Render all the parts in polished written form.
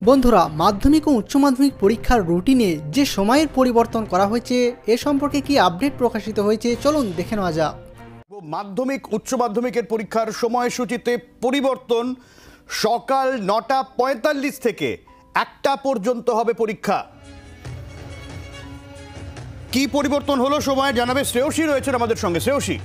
বন্ধুরা, মাধ্যমিক ও উচ্চ মাধ্যমিক পরীক্ষার রুটিনে যে সময়ের পরিবর্তন করা হয়েছে এ সম্পর্কে কি আপডেট প্রকাশিত হয়েছে চলুন দেখে নেওয়া যাক। মাধ্যমিক উচ্চ মাধ্যমিকের পরীক্ষার সময়সূচিতে পরিবর্তন। সকাল ৯:৪৫ থেকে ১টা পর্যন্ত হবে পরীক্ষা। কি পরিবর্তন হলো সময় জানাবে শ্রেয়সী, রয়েছেন আমাদের সঙ্গে। শ্রেয়সী,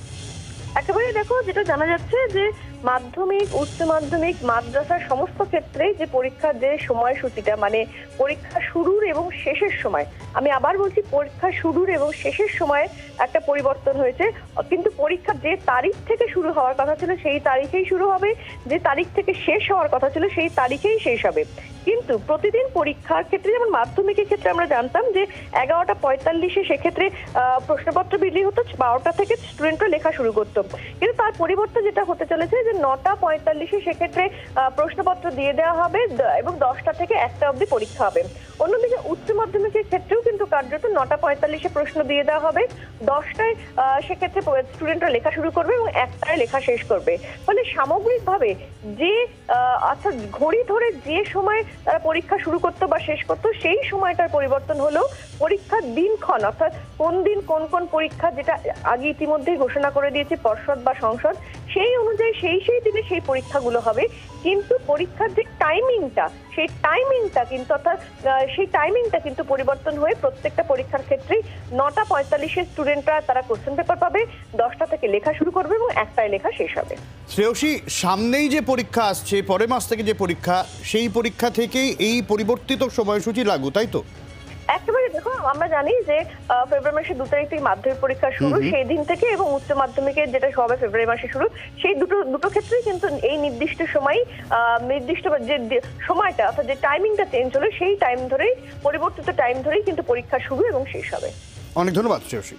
একেবারে দেখো, যেটা জানা যাচ্ছে যে মাধ্যমিক উচ্চ মাধ্যমিক মাদ্রাসার সমস্ত ক্ষেত্রেই যে পরীক্ষার যে সময়সূচিটা, মানে পরীক্ষা শুরুর এবং শেষের সময়, আমি আবার বলছি পরীক্ষা শুরুর এবং শেষের সময় একটা পরিবর্তন হয়েছে। কিন্তু পরীক্ষা যে তারিখ থেকে শুরু হওয়ার কথা ছিল সেই তারিখেই শুরু হবে, যে তারিখ থেকে শেষ হওয়ার কথা ছিল সেই তারিখেই শেষ হবে। কিন্তু প্রতিদিন পরীক্ষার ক্ষেত্রে, যেমন মাধ্যমিকের ক্ষেত্রে আমরা জানতাম যে 11:45 সেক্ষেত্রে প্রশ্নপত্র বিলি হতো, 12টা থেকে স্টুডেন্টরা লেখা শুরু করতো। কিন্তু তার পরিবর্তে যেটা হতে চলেছে যে 9:45 সেক্ষেত্রে প্রশ্নপত্র দিয়ে দেওয়া হবে এবং 10টা থেকে 1টা অবধি পরীক্ষা হবে। অন্যদিকে উচ্চ মাধ্যমিকের ক্ষেত্রেও কিন্তু কার্যত 9:45 প্রশ্ন দিয়ে দেওয়া হবে, 10টায় সেক্ষেত্রে স্টুডেন্টরা লেখা শুরু করবে এবং 1টায় লেখা শেষ করবে। ফলে সামগ্রিকভাবে যে অর্থাৎ ঘড়ি ধরে যে সময় তারা পরীক্ষা শুরু করতো বা শেষ করতো সেই সময়টার পরিবর্তন হলো। পরীক্ষার দিনক্ষণ, অর্থাৎ কোন দিন কোন কোন পরীক্ষা, যেটা আগে ইতিমধ্যেই ঘোষণা করে দিয়েছে পর্ষদ বা সংসদ, সেই অনুযায়ী সেই দিনে সেই পরীক্ষাগুলো হবে। কিন্তু পরীক্ষার যে টাইমিংটা, সেই টাইমিংটা কিন্তু অর্থাৎ সেই টাইমিংটা কিন্তু পরিবর্তন হয়ে প্রত্যেকটা পরীক্ষার ক্ষেত্রেই 9:45 স্টুডেন্টরা তারা কোশ্চেন পেপার পাবে, 10টা থেকে লেখা শুরু করবে এবং 1টায় লেখা শেষ হবে। শ্রেয়সী, সামনেই যে পরীক্ষা আসছে, পরের মাস থেকে যে পরীক্ষা, সেই পরীক্ষা থেকেই এই পরিবর্তিত সময়সূচি লাগু, তাই তো? একেবারে দেখো, আমরা জানি যে ফেব্রুয়ারি মাসের 2 তারিখ থেকে মাধ্যমিক পরীক্ষা শুরু, সেই দিন থেকে, এবং উচ্চ মাধ্যমিকের যেটা হবে ফেব্রুয়ারি মাসে শুরু, সেই দুটো ক্ষেত্রেই কিন্তু এই নির্দিষ্ট সময়, নির্দিষ্ট যে সময়টা অর্থাৎ যে টাইমিংটা চেঞ্জ হলো সেই টাইম ধরেই, পরিবর্তিত টাইম ধরেই কিন্তু পরীক্ষা শুরু এবং শেষ হবে। অনেক ধন্যবাদ শ্রেয়সী।